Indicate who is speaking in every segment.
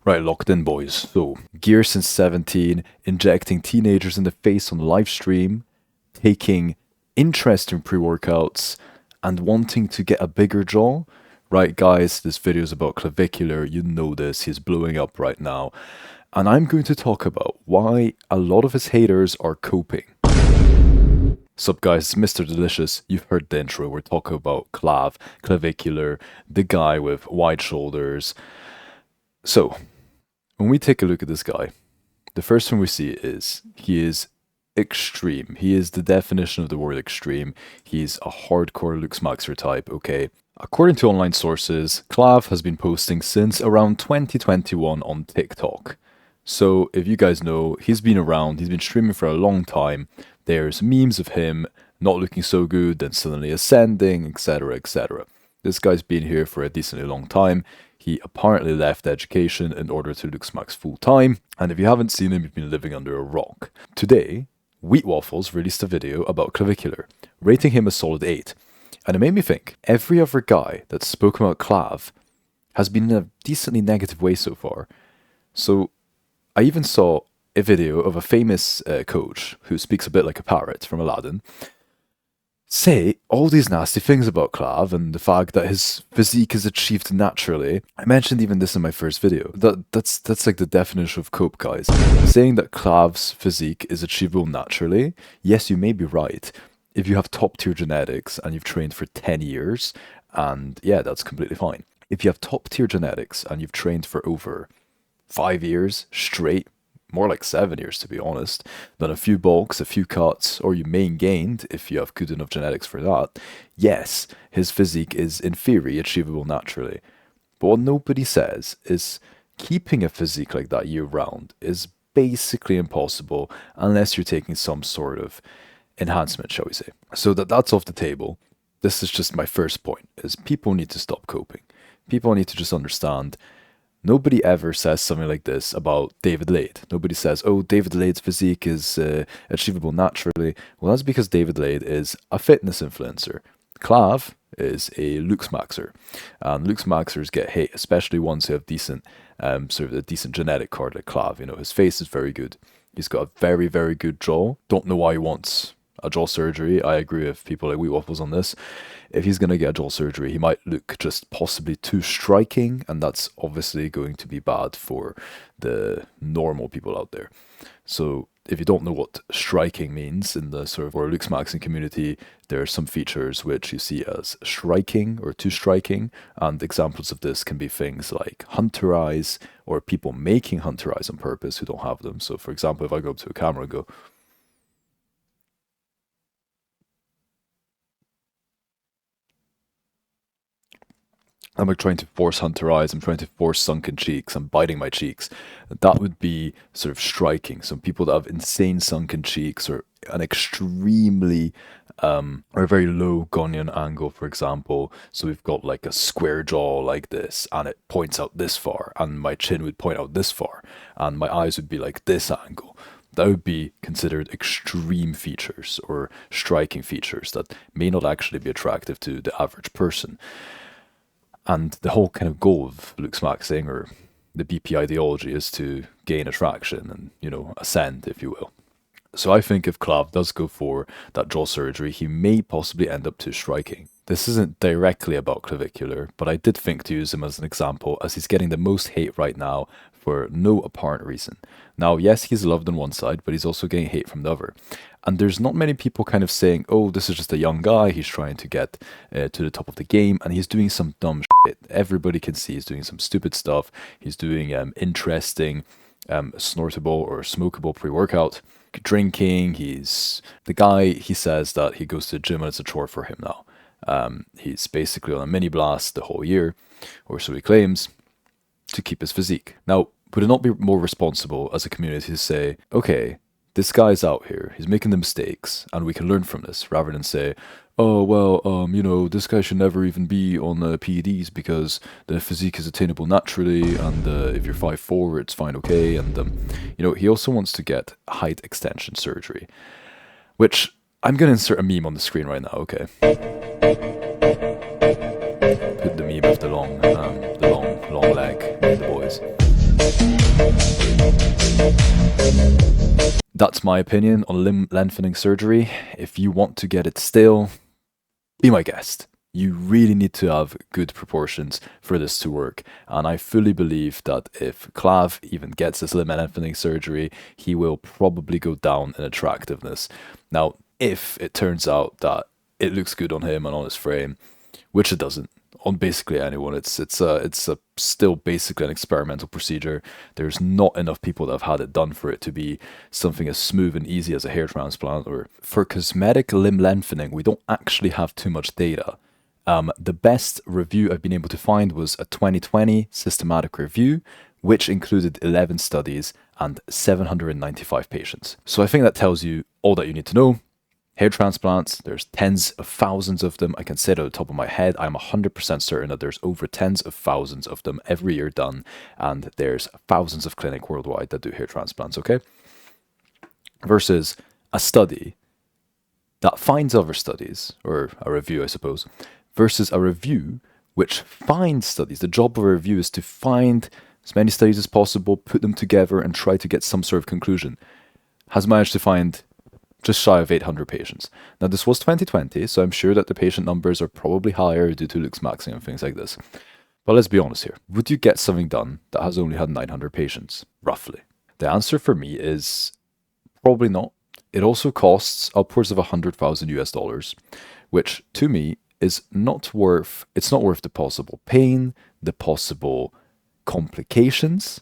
Speaker 1: Right, locked in, boys. So, gear since 17, injecting teenagers in the face on live stream, taking interest in pre-workouts, and wanting to get a bigger jaw. Right, guys, this video is about Clavicular. You know this. He's blowing up right now. And I'm going to talk about why a lot of his haters are coping. Sup guys, it's Mr. Delicious. You've heard the intro. We're talking about Clavicular, the guy with wide shoulders. So, when we take a look at this guy, the first thing we see is he is extreme. He is the definition of the word extreme. He's a hardcore looksmaxxer type, okay? According to online sources, Clav has been posting since around 2021 on TikTok. So, if you guys know, he's been around, he's been streaming for a long time. There's memes of him not looking so good, then suddenly ascending, etc, etc. This guy's been here for a decently long time. He apparently left education in order to looksmaxx full time, and if you haven't seen him, you've been living under a rock. Today, Wheat Waffles released a video about Clavicular, rating him a solid 8. And it made me think, every other guy that's spoken about Clav has been in a decently negative way so far. So, I even saw a video of a famous coach who speaks a bit like a parrot from Aladdin say all these nasty things about Clav and the fact that his physique is achieved naturally. I mentioned even this in my first video. That's like the definition of cope, guys. Saying that Clav's physique is achievable naturally, yes, you may be right. If you have top tier genetics and you've trained for 10 years, and yeah, that's completely fine. If you have top tier genetics and you've trained for over 5 years straight, more like 7 years to be honest, then a few bulks, a few cuts, or you main gained if you have good enough genetics for that, yes, his physique is in theory achievable naturally. But what nobody says is keeping a physique like that year round is basically impossible unless you're taking some sort of enhancement, shall we say. So that's off the table. This is just my first point, is people need to stop coping. People need to just understand. Nobody ever says something like this about David Lade. Nobody says, oh, David Lade's physique is achievable naturally. Well, that's because David Lade is a fitness influencer. Clav is a looksmaxxer. And looksmaxxers get hate, especially ones who have decent, sort of a decent genetic card like Clav. You know, his face is very good. He's got a very, very good jaw. Don't know why he wants a jaw surgery. I agree with people like Wheat Waffles on this. If he's going to get a jaw surgery, he might look just possibly too striking, and that's obviously going to be bad for the normal people out there. So if you don't know what striking means in the sort of or looksmaxxing community, there are some features which you see as striking or too striking, and examples of this can be things like hunter eyes or people making hunter eyes on purpose who don't have them. So for example, if I go up to a camera and go, I'm like trying to force hunter eyes, I'm trying to force sunken cheeks, I'm biting my cheeks. That would be sort of striking. Some people that have insane sunken cheeks or an extremely, or a very low Gonian angle, for example. So we've got like a square jaw like this, and it points out this far, and my chin would point out this far, and my eyes would be like this angle. That would be considered extreme features or striking features that may not actually be attractive to the average person. And the whole kind of goal of looksmaxxing or the BP ideology is to gain attraction and, you know, ascend, if you will. So I think if Clav does go for that jaw surgery, he may possibly end up too striking. This isn't directly about Clavicular, but I did think to use him as an example as he's getting the most hate right now for no apparent reason. Now, yes, he's loved on one side, but he's also getting hate from the other. And there's not many people kind of saying, oh, this is just a young guy, he's trying to get to the top of the game, and he's doing some dumb shit. Everybody can see he's doing some stupid stuff. He's doing interesting, snortable or smokable pre-workout. Drinking, he's the guy, he says that he goes to the gym and it's a chore for him now. He's basically on a mini blast the whole year, or so he claims, to keep his physique. Now, would it not be more responsible as a community to say, okay, this guy's out here, he's making the mistakes, and we can learn from this, rather than say, oh, well, you know, this guy should never even be on PEDs because the physique is attainable naturally, and if you're 5'4", it's fine, okay, and, you know, he also wants to get height extension surgery, which, I'm going to insert a meme on the screen right now, okay? Put the meme of the long leg, the boys. That's my opinion on limb lengthening surgery. If you want to get it still, be my guest. You really need to have good proportions for this to work. And I fully believe that if Clav even gets this limb lengthening surgery, he will probably go down in attractiveness. Now, if it turns out that it looks good on him and on his frame, which it doesn't, on basically anyone, it's still basically an experimental procedure. There's not enough people that have had it done for it to be something as smooth and easy as a hair transplant. Or for cosmetic limb lengthening, we don't actually have too much data. The best review I've been able to find was a 2020 systematic review, which included 11 studies and 795 patients. So I think that tells you all that you need to know. Hair transplants, there's tens of thousands of them. I can say it at the top of my head. I'm 100% certain that there's over tens of thousands of them every year done, and there's thousands of clinics worldwide that do hair transplants, okay? Versus a study that finds other studies, or a review, I suppose, versus a review which finds studies. The job of a review is to find as many studies as possible, put them together, and try to get some sort of conclusion. Has managed to find just shy of 800 patients. Now, this was 2020, so I'm sure that the patient numbers are probably higher due to looksmaxxing and things like this. But let's be honest here. Would you get something done that has only had 900 patients, roughly? The answer for me is probably not. It also costs upwards of $100,000, which to me is not worth, it's not worth the possible pain, the possible complications,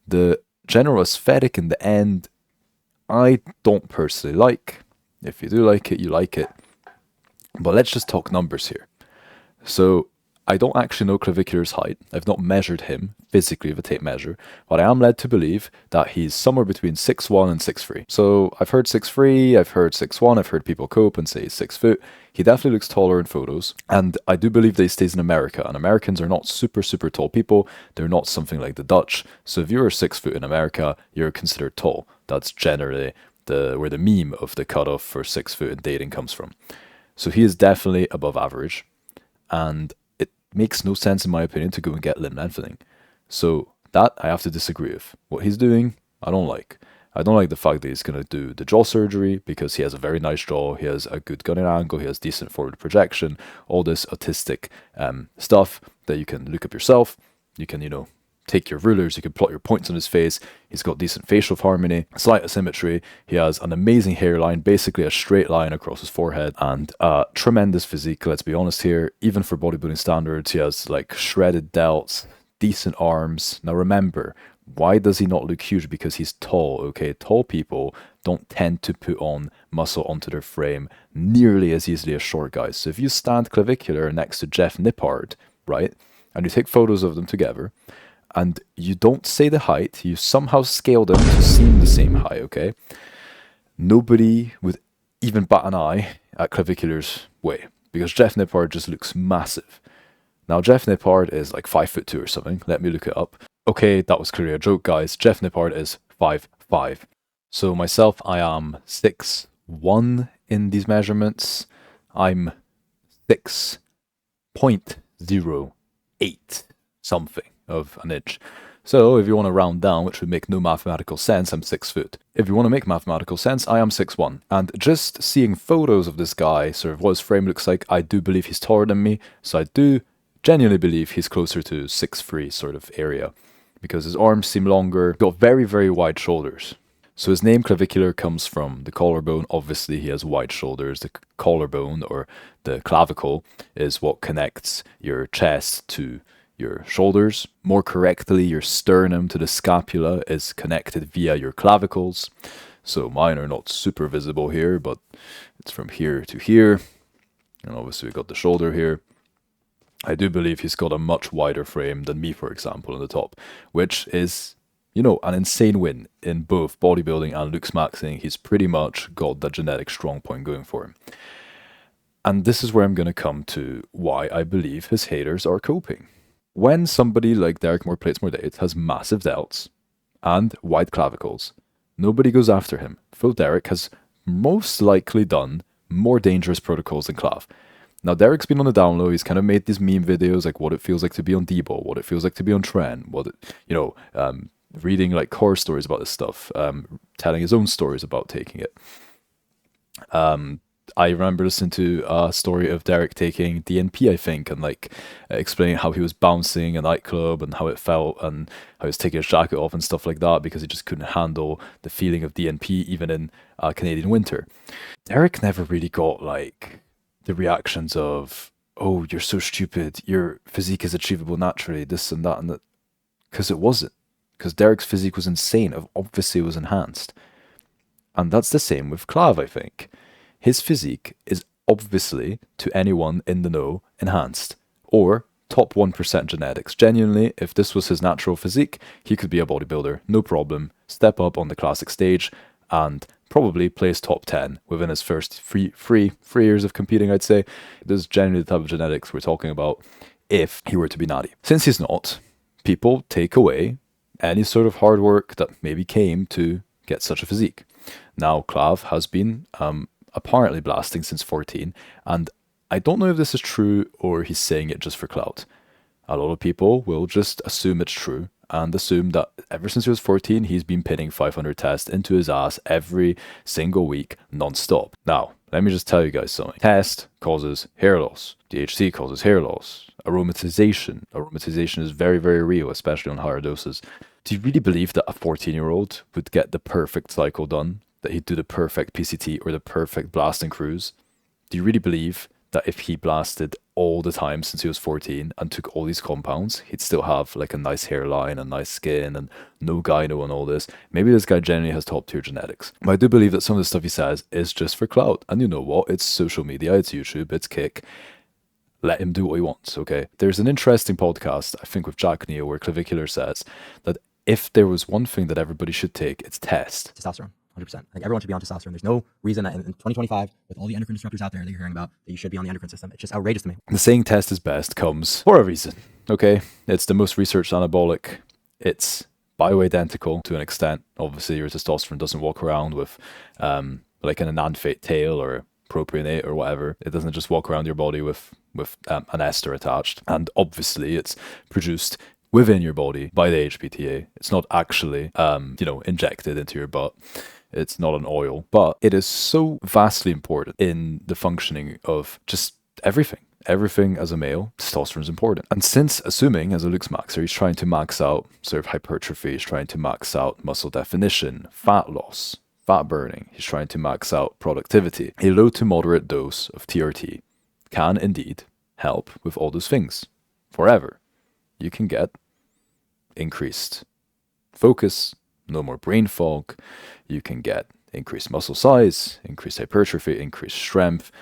Speaker 1: the general aesthetic in the end. I don't personally like. If you do like it, you like it. But let's just talk numbers here. So I don't actually know Clavicular's height. I've not measured him physically with a tape measure, but I am led to believe that he's somewhere between 6'1" and 6'3". So I've heard 6'3", I've heard 6'1", I've heard people cope and say he's 6 foot. He definitely looks taller in photos, and I do believe that he stays in America, and Americans are not super tall people. They're not something like the Dutch. So if you're 6 foot in America, you're considered tall. That's generally where the meme of the cutoff for 6 foot in dating comes from. So he is definitely above average, and it makes no sense in my opinion to go and get limb lengthening. So that I have to disagree with. What he's doing, I don't like. I don't like the fact that he's going to do the jaw surgery because he has a very nice jaw, he has a good gunning angle, he has decent forward projection, all this autistic stuff that you can look up yourself. You can, take your rulers, you can plot your points on his face. He's got decent facial harmony, slight asymmetry. He has an amazing hairline, basically a straight line across his forehead, and tremendous physique, let's be honest here. Even for bodybuilding standards, he has like shredded delts, decent arms. Now remember, why does he not look huge? Because he's tall, okay? Tall people don't tend to put on muscle onto their frame nearly as easily as short guys. So if you stand Clavicular next to Jeff Nippard, right, and you take photos of them together, and you don't say the height, you somehow scale them to seem the same height, okay? Nobody would even bat an eye at Clavicular's way, because Jeff Nippard just looks massive. Now, Jeff Nippard is like 5'2" or something. Let me look it up. Okay, that was clearly a joke, guys. Jeff Nippard is 5'5". So myself, I am 6'1" in these measurements. I'm 6.08 something of an inch. So if you want to round down, which would make no mathematical sense, I'm 6 foot. If you want to make mathematical sense, I am 6'1". And just seeing photos of this guy, sort of what his frame looks like, I do believe he's taller than me. So I do genuinely believe he's closer to 6'3" sort of area, because his arms seem longer, got very wide shoulders. So his name Clavicular comes from the collarbone. Obviously he has wide shoulders. The collarbone, or the clavicle, is what connects your chest to your shoulders. More correctly, your sternum to the scapula is connected via your clavicles. So mine are not super visible here, but it's from here to here. And obviously we got the shoulder here. I do believe he's got a much wider frame than me, for example, on the top, which is, an insane win in both bodybuilding and looksmaxxing. He's pretty much got that genetic strong point going for him. And this is where I'm going to come to why I believe his haters are coping. When somebody like Derek More Plates More Dates has massive delts and wide clavicles, nobody goes after him. Phil Derek has most likely done more dangerous protocols than Clav. Now, Derek's been on the down low. He's kind of made these meme videos, like what it feels like to be on D-Ball, what it feels like to be on Tren, reading like horror stories about this stuff, telling his own stories about taking it. I remember listening to a story of Derek taking DNP, I think, and like explaining how he was bouncing in a nightclub and how it felt and how he was taking his jacket off and stuff like that because he just couldn't handle the feeling of DNP even in Canadian winter. Derek never really got like the reactions of, oh, you're so stupid, your physique is achievable naturally, this and that, because it wasn't. Because Derek's physique was insane, obviously it was enhanced. And that's the same with Clav, I think. His physique is obviously, to anyone in the know, enhanced. Or top 1% genetics. Genuinely, if this was his natural physique, he could be a bodybuilder, no problem. Step up on the classic stage and probably place top 10 within his first three years of competing, I'd say. This is genuinely the type of genetics we're talking about if he were to be natty. Since he's not, people take away any sort of hard work that maybe came to get such a physique. Now, Clav has been apparently blasting since 14, and I don't know if this is true or he's saying it just for clout. A lot of people will just assume it's true and assume that ever since he was 14, he's been pitting 500 tests into his ass every single week, non-stop. Now, let me just tell you guys something. Test causes hair loss. DHC causes hair loss. Aromatization. Aromatization is very, very real, especially on higher doses. Do you really believe that a 14-year-old would get the perfect cycle done? That he'd do the perfect PCT or the perfect blasting cruise? Do you really believe that if he blasted all the time since he was 14 and took all these compounds, he'd still have like a nice hairline and nice skin and no gyno and all this? Maybe this guy genuinely has top tier genetics. But I do believe that some of the stuff he says is just for clout. And you know what? It's social media, it's YouTube, it's Kick. Let him do what he wants, okay? There's an interesting podcast, I think with Jack Neal, where Clavicular says that if there was one thing that everybody should take, it's test.
Speaker 2: Testosterone. 100%. I think everyone should be on testosterone. There's no reason that in 2025, with all the endocrine disruptors out there that you're hearing about, that you should be on the endocrine system. It's just outrageous to me.
Speaker 1: The saying test is best comes for a reason, okay? It's the most researched anabolic. It's bioidentical to an extent. Obviously, your testosterone doesn't walk around with like an enanthate tail or propionate or whatever. It doesn't just walk around your body with an ester attached. And obviously, it's produced within your body by the HPTA. It's not actually, injected into your butt. It's not an oil, but it is so vastly important in the functioning of just everything. Everything as a male, testosterone is important. And since assuming as a looksmaxxer, he's trying to max out sort of hypertrophy, he's trying to max out muscle definition, fat loss, fat burning, he's trying to max out productivity. A low to moderate dose of TRT can indeed help with all those things. Forever. You can get increased focus, no more brain fog. You can get increased muscle size, increased hypertrophy, increased strength,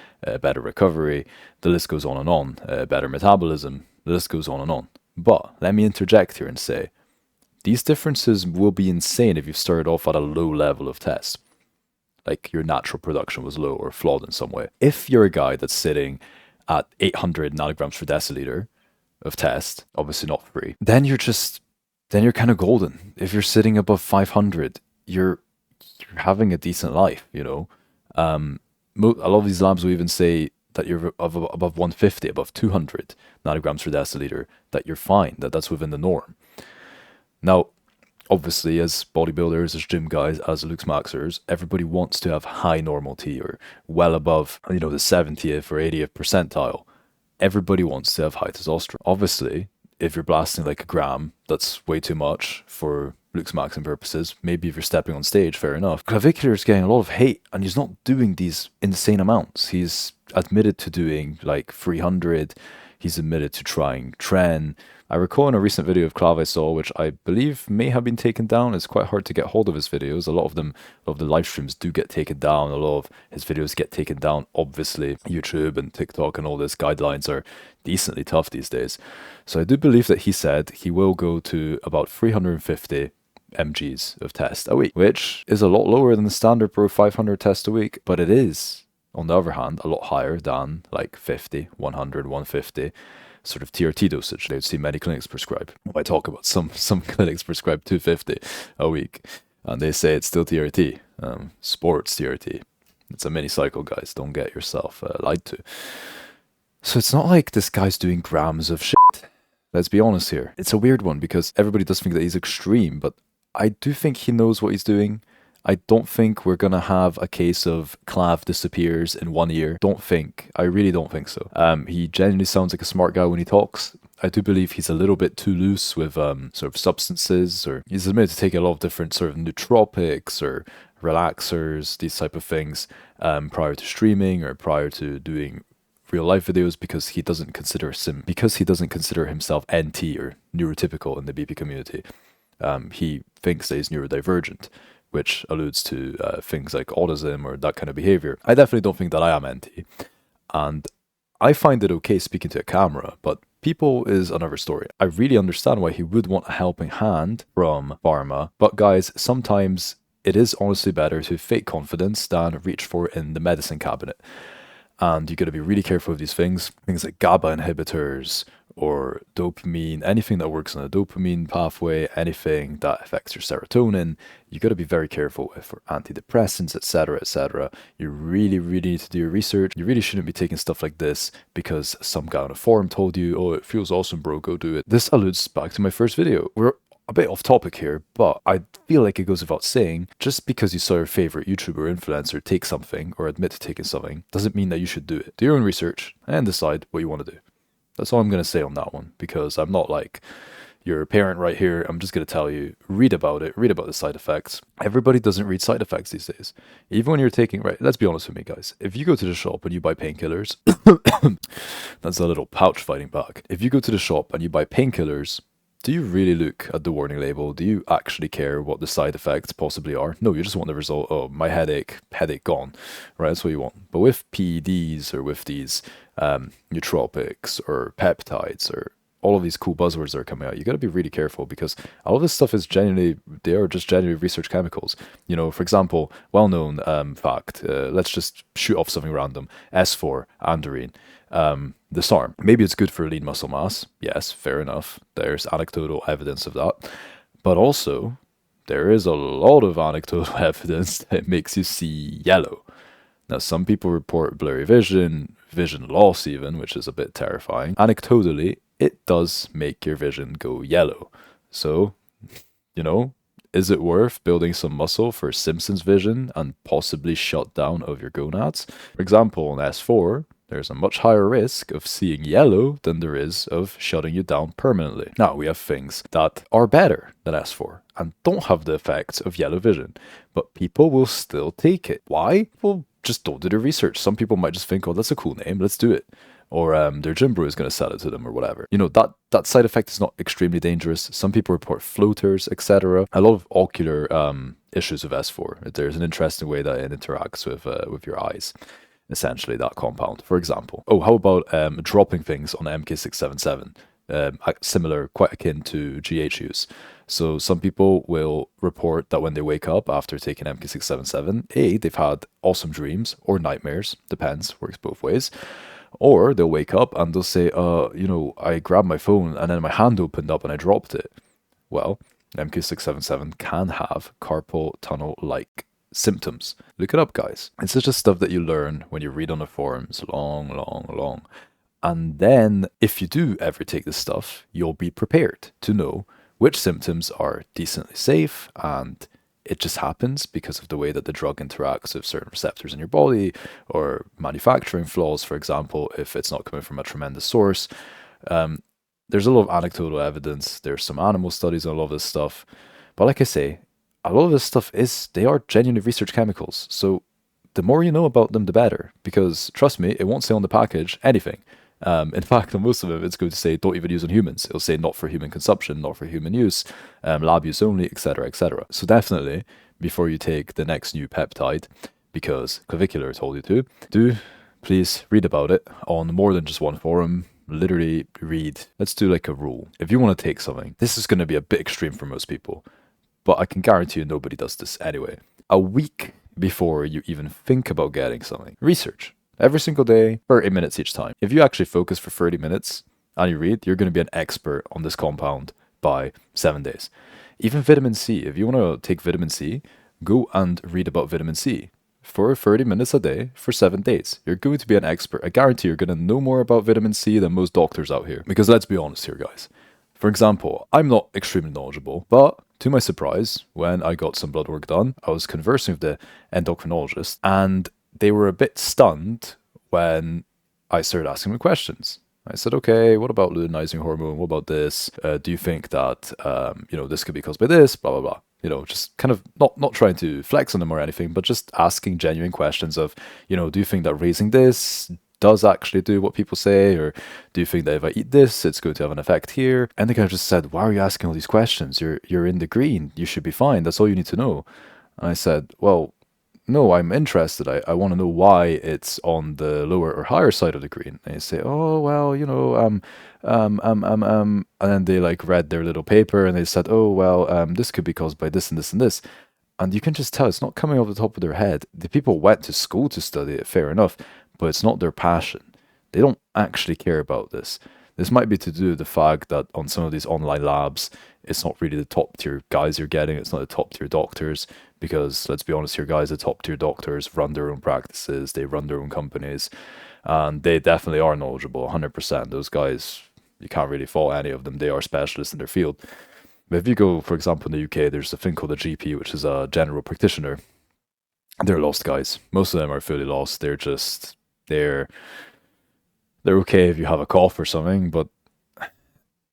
Speaker 1: better recovery. The list goes on and on. Better metabolism. The list goes on and on. But let me interject here and say, these differences will be insane if you started off at a low level of test. Like your natural production was low or flawed in some way. If you're a guy that's sitting at 800 nanograms per deciliter of test, obviously not free, then you're kind of golden. If you're sitting above 500, you're having a decent life, you know. A lot of these labs will even say that you're above 150, above 200 nanograms per deciliter, that you're fine, that's within the norm. Now, obviously, as bodybuilders, as gym guys, as looksmaxxers, everybody wants to have high normal T or well above, the 70th or 80th percentile. Everybody wants to have high testosterone. Obviously, if you're blasting like a gram, that's way too much for looksmaxxing purposes. Maybe if you're stepping on stage, fair enough. Clavicular is getting a lot of hate, and he's not doing these insane amounts. He's admitted to doing like 300. He's admitted to trying tren. I recall in a recent video of Clav I saw, which I believe may have been taken down. It's quite hard to get hold of his videos. A lot of the live streams do get taken down. A lot of his videos get taken down. Obviously, YouTube and TikTok and all this guidelines are decently tough these days. So I do believe that he said he will go to about 350 mgs of test a week, which is a lot lower than the standard pro 500 test a week, but it is, on the other hand, a lot higher than like 50, 100, 150 sort of TRT dosage they'd see many clinics prescribe. I talk about some clinics prescribe 250 a week, and they say it's still TRT, sports TRT. It's a mini cycle, guys. Don't get yourself lied to. So it's not like this guy's doing grams of shit. Let's be honest here. It's a weird one because everybody does think that he's extreme, but I do think he knows what he's doing. I don't think we're gonna have a case of Clav disappears in 1 year. Don't think. I really don't think so. He genuinely sounds like a smart guy when he talks. I do believe he's a little bit too loose with sort of substances, or he's admitted to taking a lot of different sort of nootropics or relaxers, these type of things, prior to streaming or prior to doing real life videos because he doesn't consider himself NT or neurotypical in the BP community. He thinks that he's neurodivergent, which alludes to things like autism or that kind of behavior. I definitely don't think that I am NT, and I find it okay speaking to a camera, but people is another story. I really understand why he would want a helping hand from pharma, but guys, sometimes it is honestly better to fake confidence than reach for it in the medicine cabinet. And you got to be really careful with these things like GABA inhibitors or dopamine, anything that works on the dopamine pathway, anything that affects your serotonin. You got to be very careful with for antidepressants, etc., etc. You really, really need to do your research. You really shouldn't be taking stuff like this because some guy on a forum told you, oh, it feels awesome, bro, go do it. This alludes back to my first video. We're a bit off topic here, but I feel like it goes without saying, just because you saw your favorite YouTuber or influencer take something or admit to taking something doesn't mean that you should do it. Do your own research and decide what you want to do. That's all I'm going to say on that one, because I'm not like your parent right here. I'm just going to tell you, read about it, read about the side effects. Everybody doesn't read side effects these days. Even when you're taking, right, let's be honest with me, guys. If you go to the shop and you buy painkillers, that's a little pouch fighting back. If you go to the shop and you buy painkillers, do you really look at the warning label? Do you actually care what the side effects possibly are? No, you just want the result. Oh, my headache gone, right? That's what you want. But with PEDs or with these nootropics or peptides or all of these cool buzzwords that are coming out, you got to be really careful because all of this stuff is they are just genuinely research chemicals. You know, for example, well-known fact, let's just shoot off something random, S4, androgen. The SARM. Maybe it's good for lean muscle mass. Yes, fair enough. There's anecdotal evidence of that. But also, there is a lot of anecdotal evidence that it makes you see yellow. Now, some people report blurry vision loss even, which is a bit terrifying. Anecdotally, it does make your vision go yellow. So, you know, is it worth building some muscle for Simpsons vision and possibly shutdown of your gonads? For example, on S4, there's a much higher risk of seeing yellow than there is of shutting you down permanently. Now, we have things that are better than S4 and don't have the effects of yellow vision, but people will still take it. Why? Well, just don't do the research. Some people might just think, oh, that's a cool name, let's do it. Or their gym bro is going to sell it to them or whatever. You know, that side effect is not extremely dangerous. Some people report floaters, etc. A lot of ocular issues with S4. There's an interesting way that it interacts with your eyes. Essentially, that compound, for example. Oh, how about dropping things on MK677? Similar, quite akin to GH use. So some people will report that when they wake up after taking MK677, they've had awesome dreams or nightmares, depends, works both ways. Or they'll wake up and they'll say, you know, I grabbed my phone and then my hand opened up and I dropped it. Well, MK677 can have carpal tunnel-like symptoms. Look it up, guys. It's just stuff that you learn when you read on the forums long. And then if you do ever take this stuff, you'll be prepared to know which symptoms are decently safe, and it just happens because of the way that the drug interacts with certain receptors in your body, or manufacturing flaws, for example, if it's not coming from a tremendous source. There's a lot of anecdotal evidence. There's some animal studies on a lot of this stuff. But like I say, a lot of this stuff they are genuinely research chemicals. So the more you know about them, the better. Because trust me, it won't say on the package anything. In fact, on most of them, it's going to say don't even use on humans. It'll say not for human consumption, not for human use, lab use only, etc., etc. So definitely, before you take the next new peptide, because Clavicular told you to, do please read about it on more than just one forum. Literally read. Let's do like a rule. If you want to take something, this is going to be a bit extreme for most people, but I can guarantee you nobody does this anyway. A week before you even think about getting something, research. Every single day, 30 minutes each time. If you actually focus for 30 minutes and you read, you're going to be an expert on this compound by 7 days. Even vitamin C. If you want to take vitamin C, go and read about vitamin C for 30 minutes a day for 7 days. You're going to be an expert. I guarantee you're going to know more about vitamin C than most doctors out here. Because let's be honest here, guys. For example, I'm not extremely knowledgeable, but to my surprise, when I got some blood work done, I was conversing with the endocrinologist, and they were a bit stunned when I started asking them questions. I said, okay, what about luteinizing hormone? What about this? Do you think that, this could be caused by this? Blah, blah, blah. Just kind of not trying to flex on them or anything, but just asking genuine questions of, do you think that raising this does actually do what people say? Or do you think that if I eat this, it's going to have an effect here? And the guy just said, why are you asking all these questions? You're in the green. You should be fine. That's all you need to know. And I said, well, no, I'm interested. I want to know why it's on the lower or higher side of the green. And they say, oh, well, and then they like read their little paper and they said, oh, well, this could be caused by this and this and this. And you can just tell it's not coming off the top of their head. The people went to school to study it, fair enough, but it's not their passion. They don't actually care about this. This might be to do with the fact that on some of these online labs, it's not really the top tier guys you're getting. It's not the top tier doctors because, let's be honest here, guys, the top tier doctors run their own practices. They run their own companies, and they definitely are knowledgeable, 100%. Those guys, you can't really fault any of them. They are specialists in their field. But if you go, for example, in the UK, there's a thing called a GP, which is a general practitioner. They're lost guys. Most of them are fully lost. They're okay if you have a cough or something, but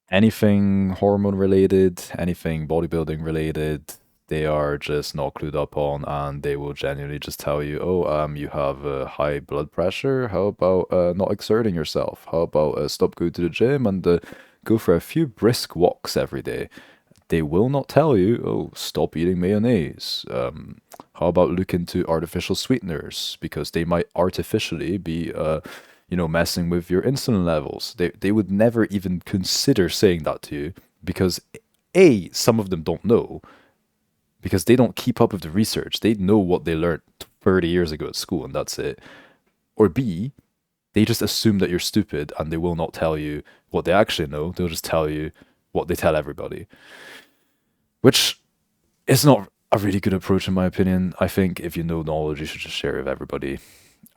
Speaker 1: anything hormone related, anything bodybuilding related, they are just not clued up on, and they will genuinely just tell you, oh, you have high blood pressure. How about not exerting yourself? How about stop going to the gym and go for a few brisk walks every day? They will not tell you, oh, stop eating mayonnaise. How about look into artificial sweeteners because they might artificially be messing with your insulin levels. They would never even consider saying that to you because A, some of them don't know because they don't keep up with the research. They know what they learned 30 years ago at school and that's it. Or B, they just assume that you're stupid and they will not tell you what they actually know. They'll just tell you what they tell everybody, which is not a really good approach in my opinion. I think if you know knowledge, you should just share it with everybody.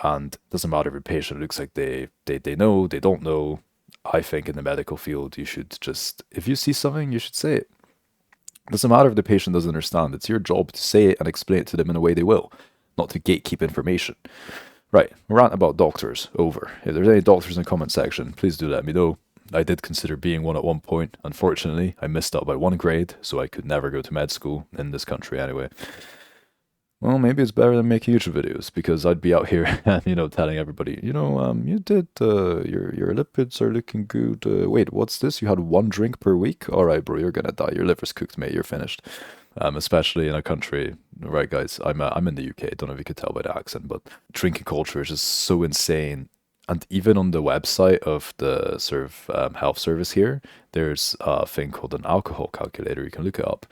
Speaker 1: And it doesn't matter if a patient looks like they know, they don't know. I think in the medical field, you should just, if you see something, you should say it. It doesn't matter if the patient doesn't understand. It's your job to say it and explain it to them in a way they will, not to gatekeep information. Right, rant about doctors, over. If there's any doctors in the comment section, please do let me know. I did consider being one at one point. Unfortunately, I missed out by 1 grade, so I could never go to med school, in this country anyway. Well, maybe it's better than making YouTube videos because I'd be out here, telling everybody, you did, your lipids are looking good. Wait, what's this? You had 1 drink per week? All right, bro, you're gonna die. Your liver's cooked, mate. You're finished. Especially in a country, right, guys? I'm in the UK. Don't know if you could tell by the accent, but drinking culture is just so insane. And even on the website of the sort of health service here, there's a thing called an alcohol calculator. You can look it up.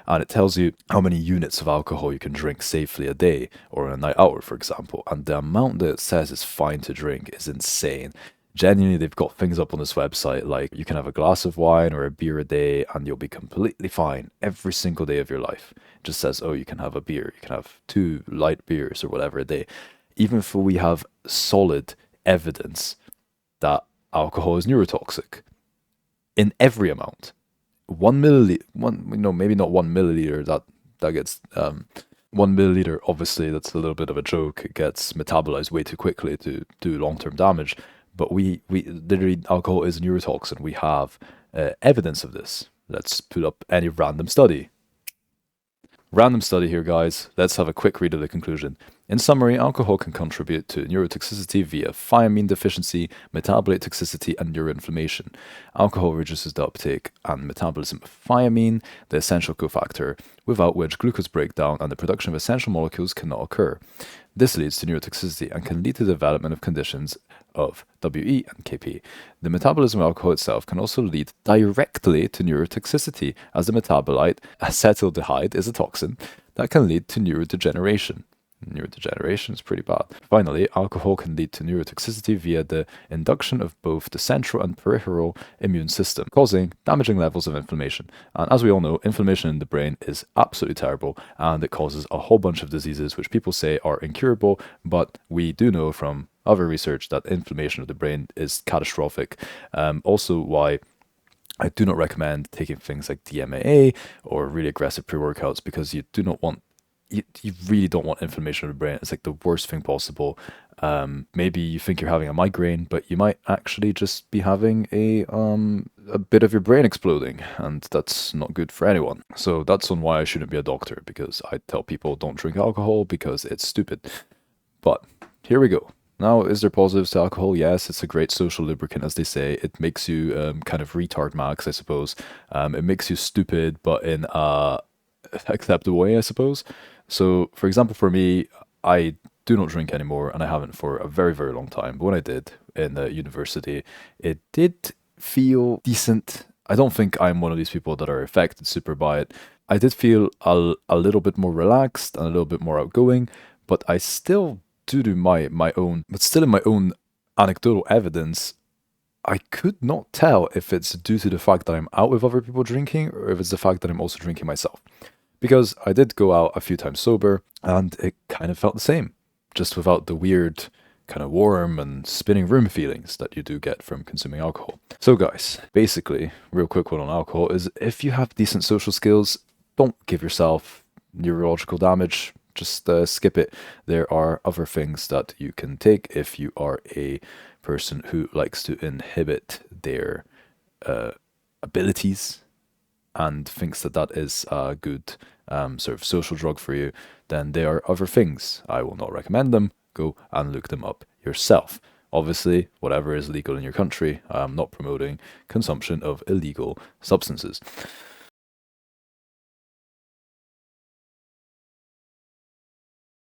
Speaker 1: And it tells you how many units of alcohol you can drink safely a day or a night out, for example. And the amount that it says is fine to drink is insane. Genuinely, they've got things up on this website like you can have a glass of wine or a beer a day and you'll be completely fine every single day of your life. It just says, oh, you can have a beer. You can have 2 light beers or whatever a day. Even if we have solid evidence that alcohol is neurotoxic in every amount. 1 milliliter, maybe not 1 milliliter, that gets 1 milliliter, obviously that's a little bit of a joke. It gets metabolized way too quickly to do long-term damage, but we literally, alcohol is a neurotoxin. We have evidence of this. Let's put up any random study. Random study here, guys. Let's have a quick read of the conclusion. In summary, alcohol can contribute to neurotoxicity via thiamine deficiency, metabolic toxicity, and neuroinflammation. Alcohol reduces the uptake and metabolism of thiamine, the essential cofactor, without which glucose breakdown and the production of essential molecules cannot occur. This leads to neurotoxicity and can lead to the development of conditions of WE and KP. The metabolism of alcohol itself can also lead directly to neurotoxicity, as the metabolite acetaldehyde is a toxin that can lead to neurodegeneration. Neurodegeneration is pretty bad. Finally, alcohol can lead to neurotoxicity via the induction of both the central and peripheral immune system, causing damaging levels of inflammation. And as we all know, inflammation in the brain is absolutely terrible, and it causes a whole bunch of diseases which people say are incurable, but we do know from other research that inflammation of the brain is catastrophic. Also why I do not recommend taking things like DMAA or really aggressive pre-workouts because you really don't want inflammation of the brain. It's like the worst thing possible. Maybe you think you're having a migraine, but you might actually just be having a bit of your brain exploding, and that's not good for anyone. So that's on why I shouldn't be a doctor, because I tell people don't drink alcohol because it's stupid. But here we go. Now, is there positives to alcohol? Yes, it's a great social lubricant, as they say. It makes you kind of retard max, I suppose. It makes you stupid, but in a acceptable way, I suppose. So, for example, for me, I do not drink anymore, and I haven't for a very, very long time. But when I did in the university, it did feel decent. I don't think I'm one of these people that are affected super by it. I did feel a little bit more relaxed and a little bit more outgoing, but I still do my own, but still in my own anecdotal evidence, I could not tell if it's due to the fact that I'm out with other people drinking or if it's the fact that I'm also drinking myself. Because I did go out a few times sober and it kind of felt the same, just without the weird kind of warm and spinning room feelings that you do get from consuming alcohol. So guys, basically, real quick one on alcohol is if you have decent social skills, don't give yourself neurological damage. Just skip it. There are other things that you can take if you are a person who likes to inhibit their abilities and thinks that that is a good sort of social drug for you. Then there are other things. I will not recommend them. Go and look them up yourself. Obviously, whatever is legal in your country, I am not promoting consumption of illegal substances.